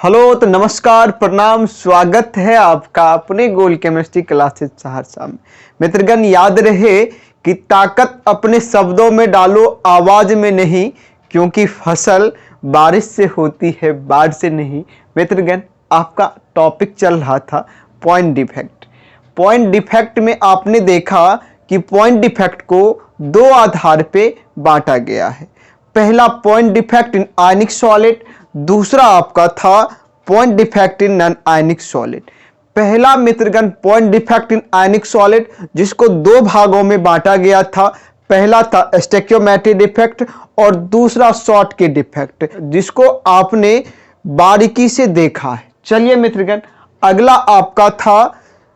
Hello तो नमस्कार प्रणाम, स्वागत है आपका अपने गोल केमिस्ट्री क्लासेस सहरसा में। मित्रगण, याद रहे कि ताकत अपने शब्दों में डालो, आवाज में नहीं, क्योंकि फसल बारिश से होती है, बाढ़ से नहीं। मित्रगण, आपका टॉपिक चल रहा था पॉइंट डिफेक्ट। पॉइंट डिफेक्ट में आपने देखा कि पॉइंट डिफेक्ट को दो आधार पे बांटा गया है। पहला point defect in ionic solid, दूसरा आपका था point defect in non ionic solid. पहला मित्रगण point defect in ionic solid, जिसको दो भागों में बांटा गया था। पहला था स्टोइकियोमेट्रिक डिफेक्ट और दूसरा शॉर्ट के डिफेक्ट, जिसको आपने बारीकी से देखा है। चलिए मित्रगण, अगला आपका था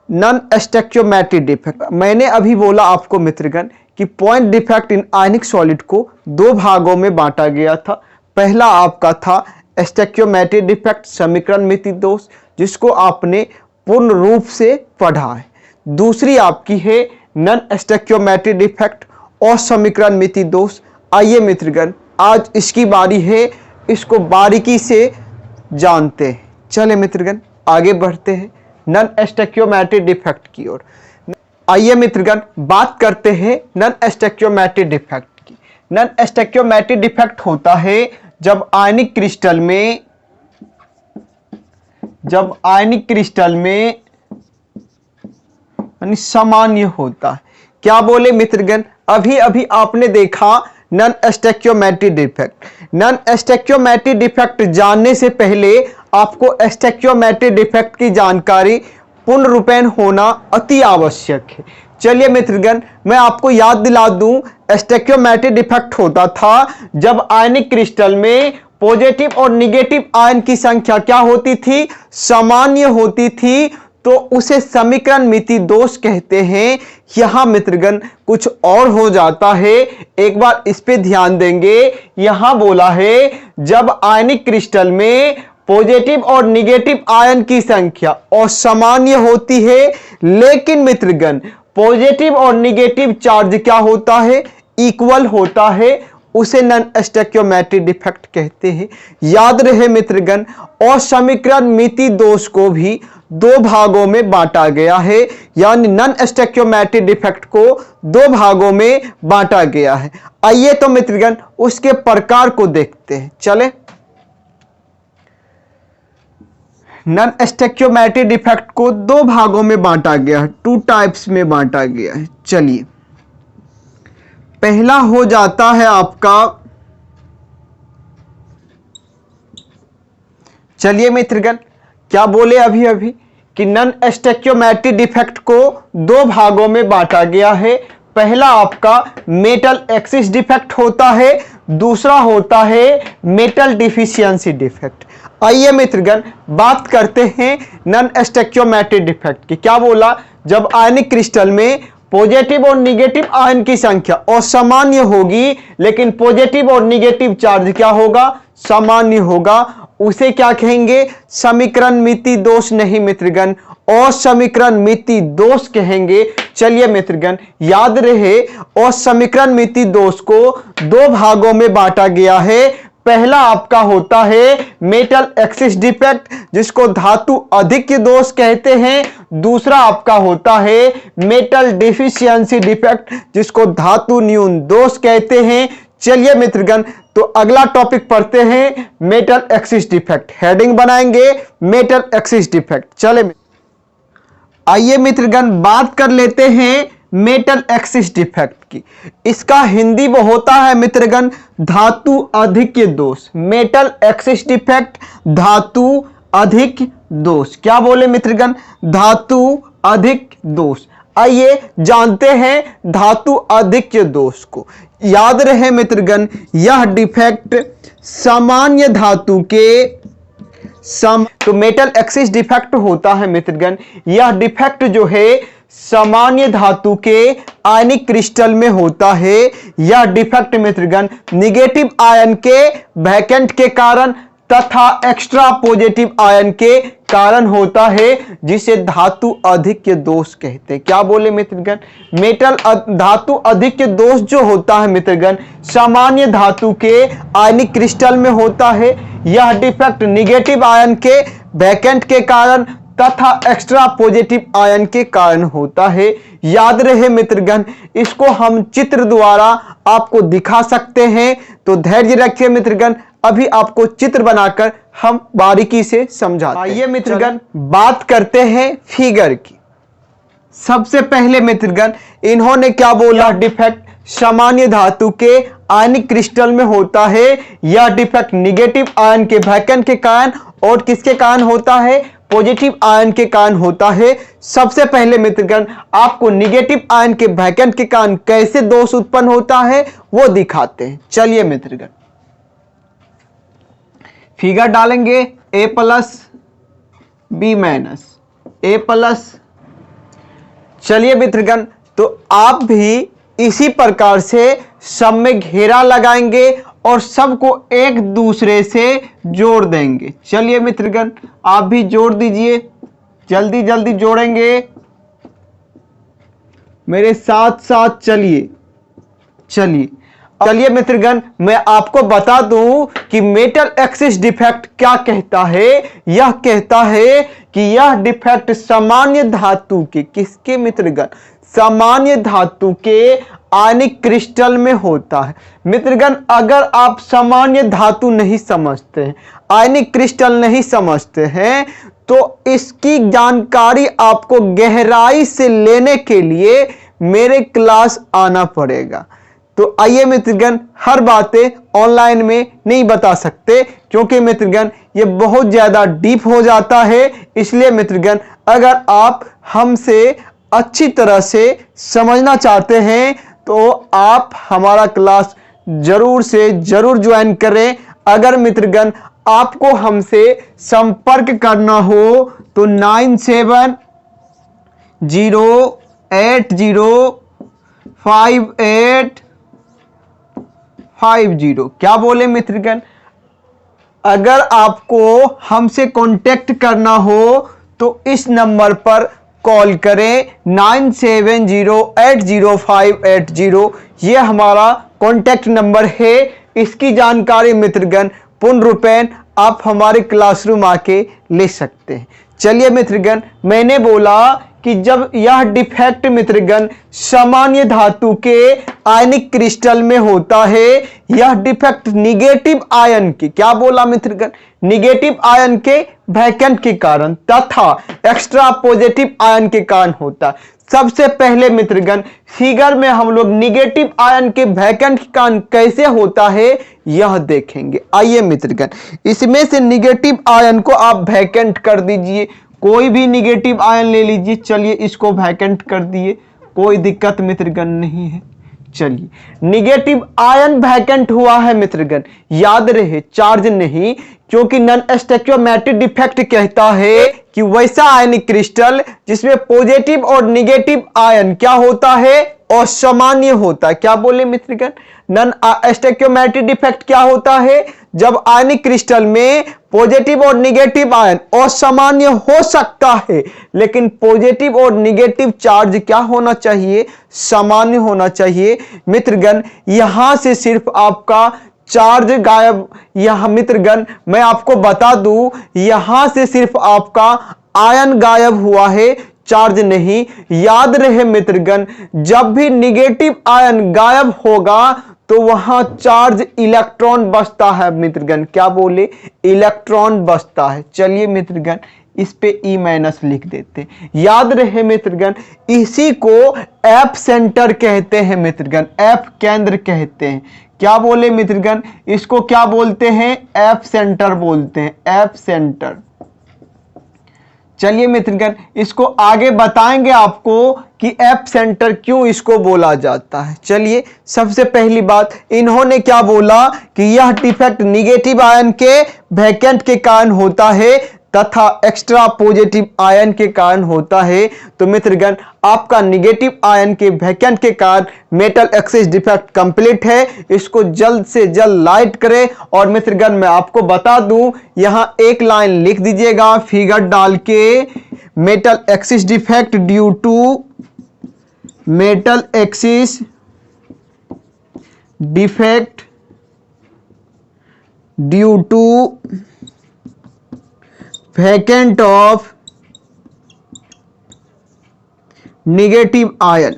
नॉन स्टोइकियोमेट्रिक डिफेक्ट। मैंने अभी बोला आपको मित्रगण कि point defect in ionic solid को दो भागों में बांटा गया था। पहला आपका था स्टोइकियोमेट्रिक डिफेक्ट, समीकरण मिति दोष, जिसको आपने पूर्ण रूप से पढ़ा है। दूसरी आपकी है नॉन स्टोइकियोमेट्रिक डिफेक्ट और समीकरण मिति दोष। आइए मित्रगण, आज इसकी बारी है, इसको बारीकी से जानते हैं। चले मित्रगण, आगे बढ़ते हैं नॉन स्टोइकियोमेट्रिक डिफेक्ट की ओर। आइए मित्रगण, बात करते हैं नॉन स्टोइकियोमेट्रिक डिफेक्ट की। नॉन स्टोइकियोमेट्रिक डिफेक्ट होता है जब आयनिक क्रिस्टल में सामान्य होता है। क्या बोले मित्रगण, अभी अभी आपने देखा non stoichiometric defect. Non stoichiometric defect जानने से पहले आपको स्टोइकियोमेट्रिक डिफेक्ट की जानकारी पूर्ण रूपेण होना अति आवश्यक है। चलिए मित्रगण, मैं आपको याद दिला दूं, स्टोइकियोमेट्रिक डिफेक्ट होता था जब आयनिक क्रिस्टल में पॉजिटिव और नेगेटिव आयन की संख्या क्या होती थी, सामान्य होती थी, तो उसे समीकरण मिति दोष कहते हैं। यहां मित्रगण कुछ और हो जाता है, एक बार इस पे ध्यान देंगे। यहां बोला है जब आयनिक क्रिस्टल में पॉजिटिव और नेगेटिव आयन की संख्या असामान्य होती है, लेकिन मित्रगण पॉजिटिव और नेगेटिव चार्ज क्या होता है, इक्वल होता है, उसे नॉन स्टोइकियोमेट्रिक डिफेक्ट कहते हैं। याद रहे मित्रगण, और समीकरण मिति दोष को भी दो भागों में बांटा गया है, यानी नॉन स्टोइकियोमेट्रिक डिफेक्ट को दो भागों में बांटा गया है। आइए तो मित्रगण उसके प्रकार को देखते हैं। चले, नॉन स्टोइकियोमेट्रिक डिफेक्ट को दो भागों में बांटा गया है, टू टाइप्स में बांटा गया है। चलिए, पहला हो जाता है आपका, चलिए मित्रगण, क्या बोले अभी अभी कि नॉन स्टोइकियोमेट्रिक डिफेक्ट को दो भागों में बांटा गया है। पहला आपका मेटल एक्सिस डिफेक्ट होता है, दूसरा होता है मेटल डिफिशियंसी डिफेक्ट। आइए मित्रगण, बात करते हैं नॉन स्टोइकियोमेट्रिक डिफेक्ट की। क्या बोला, जब आयनिक क्रिस्टल में पॉजिटिव और नेगेटिव आयन की संख्या असामान्य होगी, लेकिन पॉजिटिव और नेगेटिव चार्ज क्या होगा, सामान्य होगा, उसे क्या कहेंगे, समीकरण मिति दोष नहीं मित्रगण, और समीकरण मिति दोष कहेंगे। चलिए मित्रगण, याद रहे, और समीकरण मिति दोष को दो भागों में बांटा गया है। पहला आपका होता है मेटल एक्सिस डिफेक्ट, जिसको धातु अधिक्य दोष कहते हैं। दूसरा आपका होता है मेटल डिफिशियंसी डिफेक्ट, जिसको धातु न्यून दोष कहते हैं। चलिए मित्रगण, तो अगला टॉपिक पढ़ते हैं मेटल एक्सिस डिफेक्ट। हेडिंग बनाएंगे मेटल एक्सिस डिफेक्ट। चले, आइए मित्रगण, बात कर लेते हैं मेटल एक्सिस डिफेक्ट की। इसका हिंदी में होता है मित्रगण धातु अधिक्य दोष। मेटल एक्सिस डिफेक्ट, धातु अधिक दोष। क्या बोले मित्रगण, धातु अधिक दोष। आइए जानते हैं धातु अधिक्य दोष को। याद रहे मित्रगण, यह डिफेक्ट सामान्य धातु के तो मेटल एक्सिस डिफेक्ट होता है मित्रगण, यह डिफेक्ट जो है सामान्य धातु के आयनिक क्रिस्टल में होता है। यह डिफेक्ट मित्रगण नेगेटिव आयन के वैकेंट के कारण तथा एक्स्ट्रा पॉजिटिव आयन के कारण होता है, जिसे धातु अधिक्य दोष कहते हैं। क्या बोले मित्रगण? मेटल धातु अधिक्य दोष जो होता है मित्रगण, सामान्य धातु के आयनिक क्रिस्टल में होता है। यह डिफेक्ट निगेटिव आयन के वैकेंट के कारण तथा एक्स्ट्रा पॉजिटिव आयन के कारण होता है। याद रहे मित्रगण, इसको हम चित्र द्वारा आपको दिखा सकते हैं, तो धैर्य रखिए मित्रगण। अभी आपको चित्र बनाकर हम बारीकी से समझाते हैं। आइए मित्रगण बात करते हैं फिगर की। सबसे पहले मित्रगण इन्होंने क्या बोला? डिफेक्ट सामान्य धातु के आयनिक क्रिस्टल में होता है। यह डिफेक्ट निगेटिव आयन के वैकेंट के कारण और किसके कारण होता है? पॉजिटिव आयन के कारण होता है। सबसे पहले मित्रगण आपको निगेटिव आयन के वैकेंट के कारण कैसे दोष उत्पन्न होता है वो दिखाते हैं। चलिए मित्रगण फिगर डालेंगे, A+ B- A+। चलिए मित्रगण, तो आप भी इसी प्रकार से सब में घेरा लगाएंगे और सबको एक दूसरे से जोड़ देंगे। चलिए मित्रगण आप भी जोड़ दीजिए, जल्दी जल्दी जोड़ेंगे, मेरे साथ साथ चलिए। चलिए मित्रगण मैं आपको बता दूं कि मेटल एक्सिस डिफेक्ट क्या कहता है। यह कहता है कि यह डिफेक्ट सामान्य धातु के, किसके मित्रगण? सामान्य धातु के आयनिक क्रिस्टल में होता है। मित्रगण अगर आप सामान्य धातु नहीं समझते हैं, आयनिक क्रिस्टल नहीं समझते हैं, तो इसकी जानकारी आपको गहराई से लेने के लिए मेरे क्लास आना पड़ेगा। तो आइए मित्रगण, हर बातें ऑनलाइन में नहीं बता सकते, क्योंकि मित्रगण ये बहुत ज्यादा डीप हो जाता है। इसलिए मित्रगण अगर आप हमसे अच्छी तरह से समझना चाहते हैं तो आप हमारा क्लास जरूर से जरूर ज्वाइन करें। अगर मित्रगण आपको हमसे संपर्क करना हो तो 9708058550। क्या बोले मित्रगण? अगर आपको हमसे कांटेक्ट करना हो तो इस नंबर पर कॉल करें 97080580। यह हमारा कांटेक्ट नंबर है। इसकी जानकारी मित्रगण पूर्ण रूपेण आप हमारे क्लासरूम आके ले सकते हैं। चलिए मित्रगण मैंने बोला कि जब यह डिफेक्ट मित्रगण सामान्य धातु के आयनिक क्रिस्टल में होता है, यह डिफेक्ट निगेटिव आयन की, क्या बोला मित्रगण? निगेटिव आयन के वैकेंट के कारण तथा एक्स्ट्रा पॉजिटिव आयन के कारण होता है। सबसे पहले मित्रगण फिगर में हम लोग निगेटिव आयन के वैकेंट के कारण कैसे होता है यह देखेंगे। आइए मित्रगण इसमें से निगेटिव आयन को आप वैकेंट कर दीजिए, कोई भी निगेटिव आयन ले लीजिए। चलिए इसको वैकेंट कर दिए, कोई दिक्कत मित्रगण नहीं है। चलिए निगेटिव आयन वैकेंट हुआ है मित्रगण, याद रहे चार्ज नहीं, क्योंकि नॉन स्टोइकियोमेट्रिक डिफेक्ट कहता है कि वैसा आयनिक क्रिस्टल जिसमें पॉजिटिव और निगेटिव आयन क्या होता है? असामान्य होता है। क्या बोले मित्रगण? नॉन स्टोइकियोमेट्रिक डिफेक्ट क्या होता है? जब आयनिक क्रिस्टल में पॉजिटिव और निगेटिव आयन असामान्य हो सकता है, लेकिन पॉजिटिव और निगेटिव चार्ज क्या होना चाहिए? सामान्य होना चाहिए। मित्रगण यहां से सिर्फ आपका चार्ज गायब, यह मित्रगण मैं आपको बता दूं, यहां से सिर्फ आपका आयन गायब हुआ है, चार्ज नहीं। याद रहे मित्रगण जब भी निगेटिव आयन गायब होगा तो वहां चार्ज इलेक्ट्रॉन बचता है मित्रगण। क्या बोले? इलेक्ट्रॉन बचता है। चलिए मित्रगण इस पे E- लिख देते। याद रहे मित्रगण इसी को एफ सेंटर कहते हैं मित्रगण, एफ केंद्र कहते हैं। क्या बोले मित्रगण? इसको क्या बोलते हैं? एफ सेंटर बोलते हैं, एफ सेंटर। चलिए मित्रगण इसको आगे बताएंगे आपको कि एफ सेंटर क्यों इसको बोला जाता है। चलिए सबसे पहली बात इन्होंने क्या बोला कि यह डिफेक्ट निगेटिव आयन के वैकेंट के कारण होता है तथा एक्स्ट्रा पॉजिटिव आयन के कारण होता है। तो मित्रगण आपका निगेटिव आयन के वैकेंट के कारण मेटल एक्सिस डिफेक्ट कंप्लीट है। इसको जल्द से जल्द लाइट करें। और मित्रगण मैं आपको बता दूं, यहां एक लाइन लिख दीजिएगा फिगर डाल के, metal excess defect due to metal excess defect due to vacant of negative ion.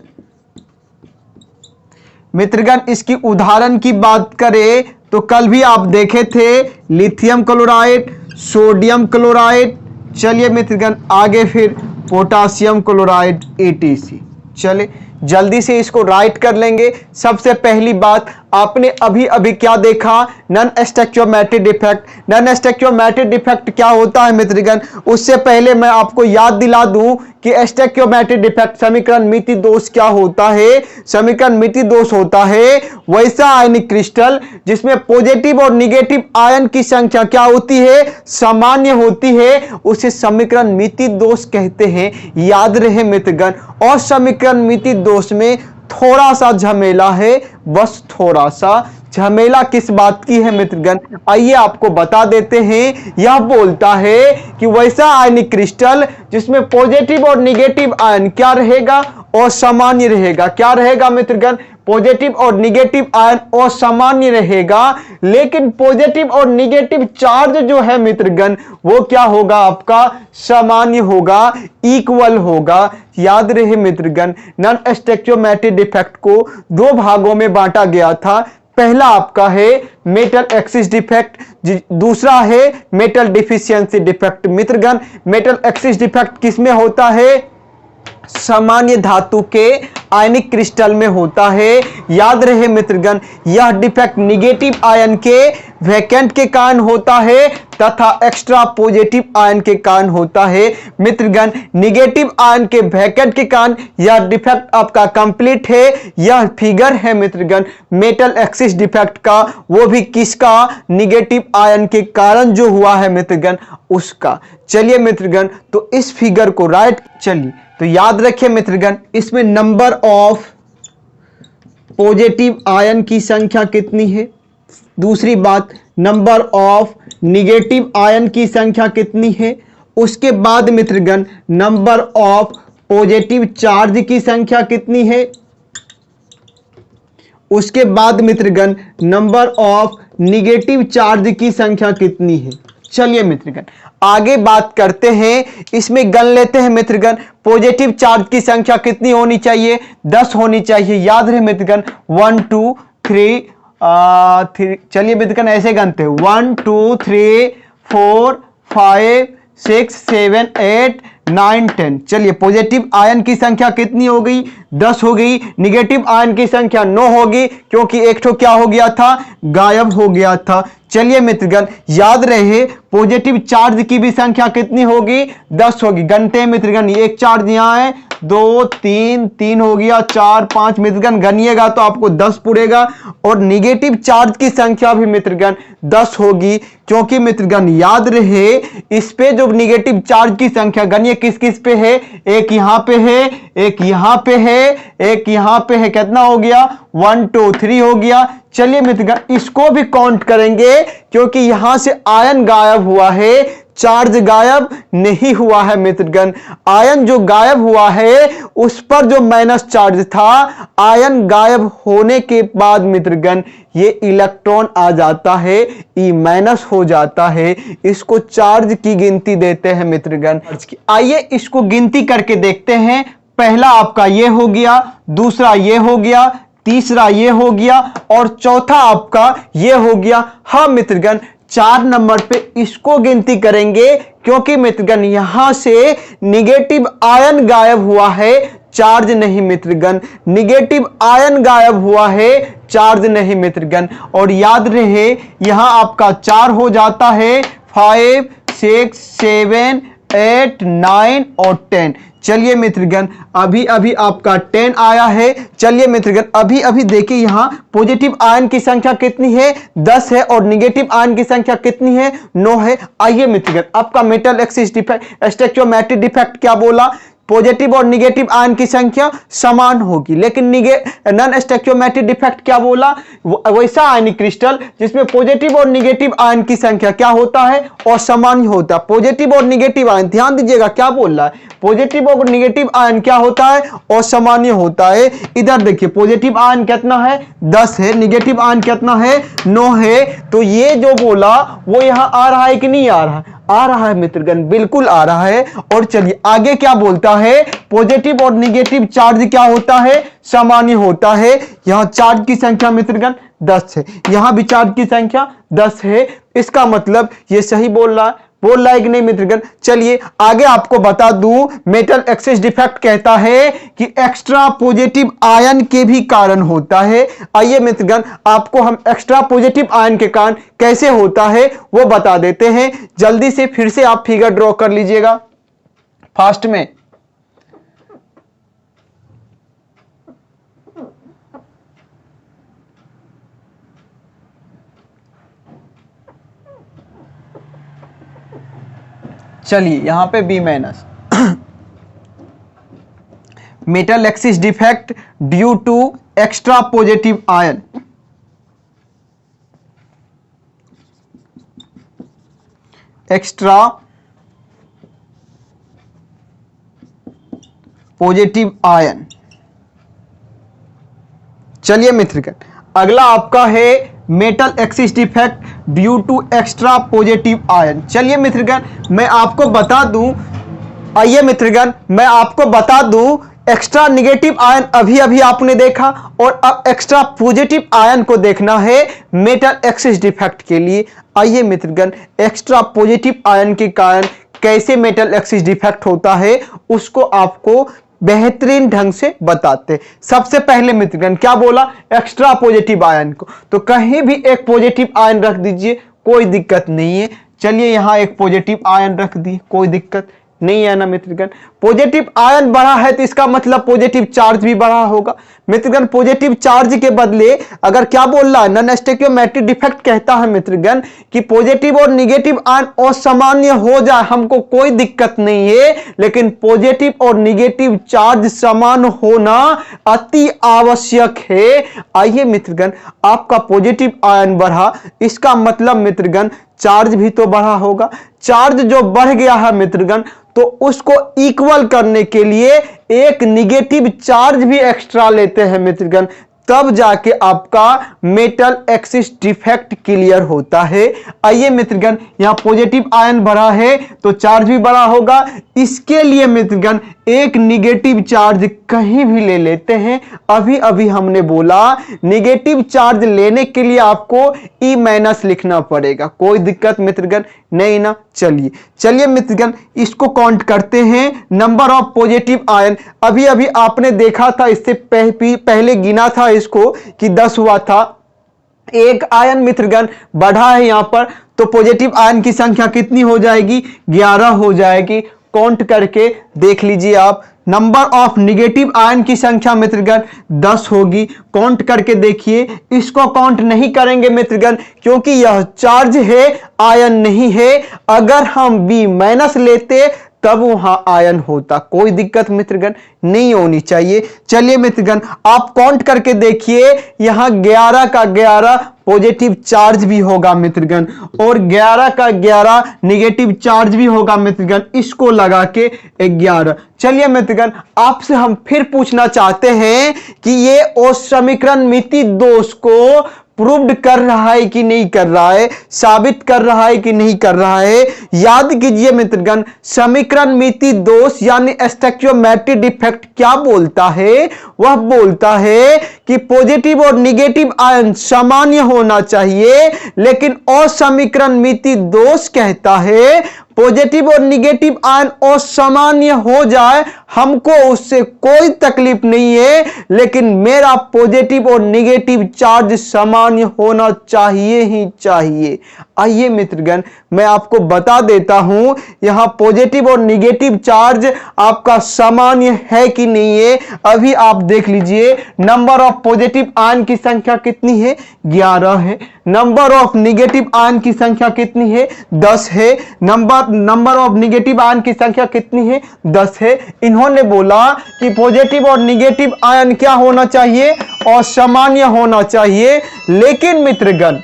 मित्रगण इसकी उदाहरण की बात करें तो कल भी आप देखे थे लिथियम क्लोराइड, सोडियम क्लोराइड, चलिए मित्रगण आगे फिर पोटासियम क्लोराइड ETC। चले जल्दी से इसको राइट कर लेंगे। सबसे पहली बात, आपने अभी अभी क्या देखा, non stoichiometric defect. Non stoichiometric defect क्या होता है मित्रगण, उससे पहले मैं आपको याद दिला दूं कि स्टोइकियोमेट्रिक डिफेक्ट समीकरण मिति दोष क्या होता है। समीकरण मिति दोष होता है वैसा आयनिक क्रिस्टल जिसमें पॉजिटिव और निगेटिव आयन की संख्या क्या होती है, सामान्य होती है, उसे समीकरण मिति दोष कहते हैं। याद रहे मित्रगण। और समीकरण मिति दोष में थोड़ा सा झमेला है, बस थोड़ा सा। झमेला किस बात की है मित्रगण, आइए आपको बता देते हैं। यह बोलता है कि वैसा आयनिक क्रिस्टल जिसमें पॉजिटिव और निगेटिव आयन क्या रहेगा, असामान्य रहेगा। क्या रहेगा मित्रगण, पॉजिटिव और निगेटिव आयन असामान्य रहेगा, लेकिन पॉजिटिव और निगेटिव चार्ज जो है मित्रगण वो क्या होगा, आपका सामान्य होगा, इक्वल होगा। याद रहे मित्रगण, नॉन स्टोइकियोमेट्रिक डिफेक्ट को दो भागों में बांटा गया था। पहला आपका है मेटल एक्सिस डिफेक्ट, दूसरा है मेटल डिफिशियंसी डिफेक्ट। मित्रगण मेटल एक्सिस डिफेक्ट किसमें होता है, सामान्य धातु के आयनिक क्रिस्टल में होता है। याद रहे मित्रगण यह डिफेक्ट निगेटिव आयन के वैकेंट के कारण होता है तथा एक्स्ट्रा पॉजिटिव आयन के कारण होता है। मित्रगण निगेटिव आयन के वैकेंट के कारण यह डिफेक्ट आपका कंप्लीट है। यह फिगर है मित्रगण मेटल एक्सिस डिफेक्ट का, वो भी किसका, निगेटिव आयन के कारण जो हुआ है मित्रगण उसका। चलिए मित्रगण तो इस फिगर को राइट, चलिए तो याद रखिए मित्रगण इसमें नंबर ऑफ पॉजिटिव आयन की संख्या कितनी है, दूसरी बात नंबर ऑफ निगेटिव आयन की संख्या कितनी है, उसके बाद मित्रगण नंबर ऑफ पॉजिटिव चार्ज की संख्या कितनी है, उसके बाद मित्रगण नंबर ऑफ निगेटिव चार्ज की संख्या कितनी है। चलिए मित्रगण आगे बात करते हैं, इसमें गण लेते हैं मित्रगण पॉजिटिव चार्ज की संख्या कितनी होनी चाहिए, 10 होनी चाहिए। याद रहे मित्रगण 1 2 3 चलिए मित्रगण ऐसे गणते हैं 1 2 3 4 5 6 7 8 9 10। चलिए पॉजिटिव आयन की संख्या कितनी हो गई, 10 हो गई। निगेटिव आयन की संख्या 9 होगी क्योंकि एक तो क्या हो गया था, गायब हो गया था। चलिए मित्रगण याद रहे पॉजिटिव चार्ज की भी संख्या कितनी होगी, 10 होगी। गणते हैं मित्रगण, एक चार्ज यहां है 2 3 3 हो गया, 4 5 मित्रगण गनिएगा तो आपको 10 पुड़ेगा। और निगेटिव चार्ज की संख्या भी मित्रगण 10 होगी क्योंकि मित्रगण याद रहे इस पे जो निगेटिव चार्ज की संख्या गनिए किस किस पे है, एक यहां पे है, एक यहां पे है, एक यहां पे है। कितना हो गया, 1 2 3 हो गया। चलिए मित्रगण इसको भी काउंट करेंगे क्योंकि यहां से आयन गायब हुआ है, चार्ज गायब नहीं हुआ है मित्रगण। आयन जो गायब हुआ है उस पर जो माइनस चार्ज था, आयन गायब होने के बाद मित्रगण ये इलेक्ट्रॉन आ जाता है, ई माइनस हो जाता है। इसको चार्ज की गिनती देते हैं मित्रगण। आइए इसको गिनती करके देखते हैं। पहला आपका ये हो गया, दूसरा ये हो गया, तीसरा ये हो गया और चौथा आपका ये हो गया। हाँ मित्रगण 4 नंबर पे इसको गिनती करेंगे क्योंकि मित्रगण यहां से निगेटिव आयन गायब हुआ है, चार्ज नहीं मित्रगण। निगेटिव आयन गायब हुआ है, चार्ज नहीं मित्रगण। और याद रहे यहां आपका 4 हो जाता है, 5 6 7 8 9 और 10। चलिए मित्रगण अभी अभी आपका 10 आया है। चलिए मित्रगण अभी अभी देखिए यहाँ पॉजिटिव आयन की संख्या कितनी है, 10 है, और निगेटिव आयन की संख्या कितनी है, 9 है। आइए मित्रगण आपका metal excess defect stoichiometric defect क्या बोला, पॉजिटिव और निगेटिव आयन की संख्या समान होगी, लेकिन नॉन स्टोइकियोमेट्रिक डिफेक्ट क्या बोला, वैसा आयनिक क्रिस्टल जिसमें पॉजिटिव और निगेटिव आयन की संख्या क्या होता है, असामान्य होता है। पॉजिटिव और निगेटिव आयन, ध्यान दीजिएगा क्या बोल रहा है, पॉजिटिव और निगेटिव आयन क्या होता है, असामान्य होता है। इधर देखिए पॉजिटिव आयन कितना है, 10 है, निगेटिव आयन कितना है, 9 है। तो ये जो बोला वो यहां आ रहा है कि नहीं आ रहा है, आ रहा है मित्रगण, बिल्कुल आ रहा है। और चलिए आगे क्या बोलता है, पॉजिटिव और निगेटिव चार्ज क्या होता है, सामान्य होता है। यहां चार्ज की संख्या मित्रगण 10 है, यहां भी चार्ज की संख्या 10 है। इसका मतलब ये सही बोल रहा है कि नहीं मित्रगण। चलिए आगे आपको बता दूं, मेटल एक्सिस डिफेक्ट कहता है कि एक्स्ट्रा पॉजिटिव आयन के भी कारण होता है। आइए मित्रगण आपको हम एक्स्ट्रा पॉजिटिव आयन के कारण कैसे होता है वो बता देते हैं। जल्दी से फिर से आप फिगर ड्रॉ कर लीजिएगा फास्ट में। चलिए यहां पे B minus metal excess defect due to extra positive ion, extra positive ion. चलिए मित्रगण अगला आपका है metal excess defect due to extra positive ion. चलिए मित्रगण मैं आपको बता दूं, आइए मित्रगण मैं आपको बता दूं, एक्स्ट्रा निगेटिव आयन अभी अभी आपने देखा और अब एक्स्ट्रा पॉजिटिव आयन को देखना है मेटल एक्सिस डिफेक्ट के लिए। आइए मित्रगण एक्स्ट्रा पॉजिटिव आयन के कारण कैसे मेटल एक्सिस डिफेक्ट होता है उसको आपको बेहतरीन ढंग से बताते। सबसे पहले मित्रगण क्या बोला, एक्स्ट्रा पॉजिटिव आयन को, तो कहीं भी एक पॉजिटिव आयन रख दीजिए, कोई दिक्कत नहीं है। चलिए यहां एक पॉजिटिव आयन रख दिए, कोई दिक्कत नहीं है ना मित्रगण। पॉजिटिव आयन बढ़ा है तो इसका मतलब पॉजिटिव चार्ज भी बढ़ा होगा। मित्रगण पॉजिटिव चार्ज के बदले अगर क्या बोल रहा है, नॉन स्टोइकियोमेट्रिक डिफेक्ट कहता है मित्रगण कि पॉजिटिव और निगेटिव आयन असामान्य हो जाए, हमको कोई दिक्कत नहीं है, लेकिन पॉजिटिव और निगेटिव चार्ज समान होना अति आवश्यक है। आइए मित्रगण आपका पॉजिटिव आयन बढ़ा, इसका मतलब मित्रगण चार्ज भी तो बढ़ा होगा। चार्ज जो बढ़ गया है मित्रगण तो उसको इक्वल करने के लिए एक निगेटिव चार्ज भी एक्स्ट्रा लेते हैं मित्रगण, तब जाके आपका मेटल एक्सिस डिफेक्ट क्लियर होता है। आइए मित्रगण यहां पॉजिटिव आयन बढ़ा है तो चार्ज भी बढ़ा होगा, इसके लिए मित्रगण एक निगेटिव चार्ज कहीं भी ले लेते हैं। अभी अभी हमने बोला निगेटिव चार्ज लेने के लिए आपको E माइनस लिखना पड़ेगा, कोई दिक्कत मित्रगण नहीं ना। चलिए मित्रगण इसको काउंट करते हैं, नंबर ऑफ पॉजिटिव आयन। अभी अभी आपने देखा था, इससे पहले गिना था इसको कि 10 हुआ था। एक आयन मित्रगण बढ़ा है यहां पर, तो पॉजिटिव आयन की संख्या कितनी हो जाएगी, 11 हो जाएगी। काउंट करके देख लीजिए आप, नंबर ऑफ निगेटिव आयन की संख्या मित्रगण 10 होगी। काउंट करके देखिए, इसको काउंट नहीं करेंगे मित्रगण क्योंकि यह चार्ज है, आयन नहीं है। अगर हम B माइनस लेते तब वहां आयन होता, कोई दिक्कत मित्रगण नहीं होनी चाहिए। चलिए मित्रगण आप काउंट करके देखिए, यहां 11 का 11 पॉजिटिव चार्ज भी होगा मित्रगण और 11 का 11 निगेटिव चार्ज भी होगा मित्रगण, इसको लगा के 11। चलिए मित्रगण आपसे हम फिर पूछना चाहते हैं कि ये असमीकरण मिति दोष को प्रूव्ड कर रहा है कि नहीं कर रहा है, साबित कर रहा है कि नहीं कर रहा है। याद कीजिए मित्रगण समीकरण मिति दोष यानी स्टोइकियोमेट्रिक डिफेक्ट क्या बोलता है, वह बोलता है कि पॉजिटिव और निगेटिव आयन सामान्य होना चाहिए, लेकिन असमीकरण मिति दोष कहता है पॉजिटिव और निगेटिव आयन असामान्य हो जाए हमको उससे कोई तकलीफ नहीं है, लेकिन मेरा पॉजिटिव और निगेटिव चार्ज सामान्य होना चाहिए ही चाहिए। आइए मित्रगण, मैं आपको बता देता हूं यहां पॉजिटिव और निगेटिव चार्ज आपका सामान्य है कि नहीं है। अभी आप देख लीजिए, नंबर ऑफ पॉजिटिव आयन की संख्या कितनी है? 11 है। नंबर ऑफ निगेटिव आयन की संख्या कितनी है? 10 है। नंबर ऑफ निगेटिव आयन की संख्या कितनी है? 10 है। इन्होंने बोला कि पॉजिटिव और निगेटिव आयन क्या होना चाहिए? असामान्य होना चाहिए। लेकिन मित्रगण,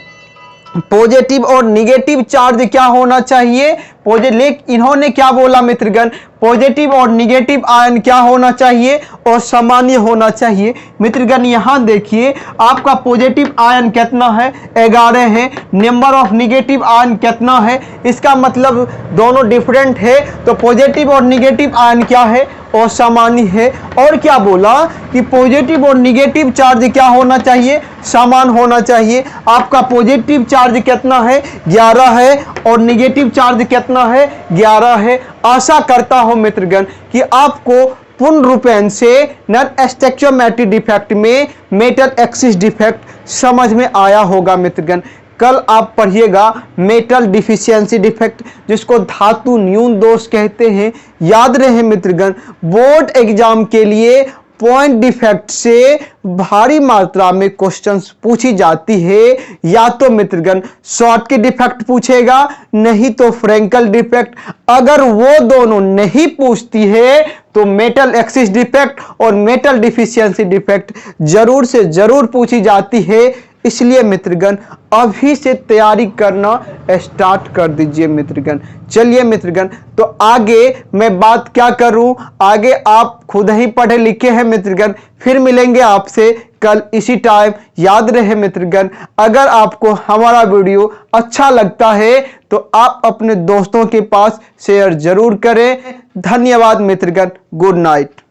पॉजिटिव और निगेटिव चार्ज क्या होना चाहिए? इन्होंने क्या बोला मित्रगण? पॉजिटिव और निगेटिव आयन क्या होना चाहिए? और सामान्य होना चाहिए। मित्रगण यहां देखिए, आपका पॉजिटिव आयन कितना है? 11 है। नंबर ऑफ निगेटिव आयन कितना है? इसका मतलब दोनों डिफरेंट है, तो पॉजिटिव और निगेटिव आयन क्या है? और सामान्य है। और क्या बोला कि पॉजिटिव और निगेटिव चार्ज क्या होना चाहिए? समान होना चाहिए। आपका पॉजिटिव चार्ज कितना है? 11 है। और निगेटिव चार्ज कितना है? 11 है। आशा करता हूं मित्रगण कि आपको पूर्ण रूपेण से नॉन स्टोइकियोमेट्रिक डिफेक्ट में मेटल एक्सिस डिफेक्ट समझ में आया होगा मित्रगण। कल आप पढ़िएगा मेटल डिफिशियंसी डिफेक्ट, जिसको धातु न्यून दोष कहते हैं। याद रहे मित्रगण, बोर्ड एग्जाम के लिए पॉइंट डिफेक्ट से भारी मात्रा में क्वेश्चंस पूछी जाती है। या तो मित्रगण शॉर्ट की डिफेक्ट पूछेगा, नहीं तो फ्रैंकल डिफेक्ट। अगर वो दोनों नहीं पूछती है तो मेटल एक्सिस डिफेक्ट और मेटल डिफिशियंसी डिफेक्ट जरूर से जरूर पूछी जाती है। इसलिए मित्रगण अभी से तैयारी करना स्टार्ट कर दीजिए मित्रगण। चलिए मित्रगण, तो आगे मैं बात क्या करूं, आगे आप खुद ही पढ़े लिखे हैं मित्रगण। फिर मिलेंगे आपसे कल इसी टाइम। याद रहे मित्रगण, अगर आपको हमारा वीडियो अच्छा लगता है तो आप अपने दोस्तों के पास शेयर जरूर करें। धन्यवाद मित्रगण। Good night.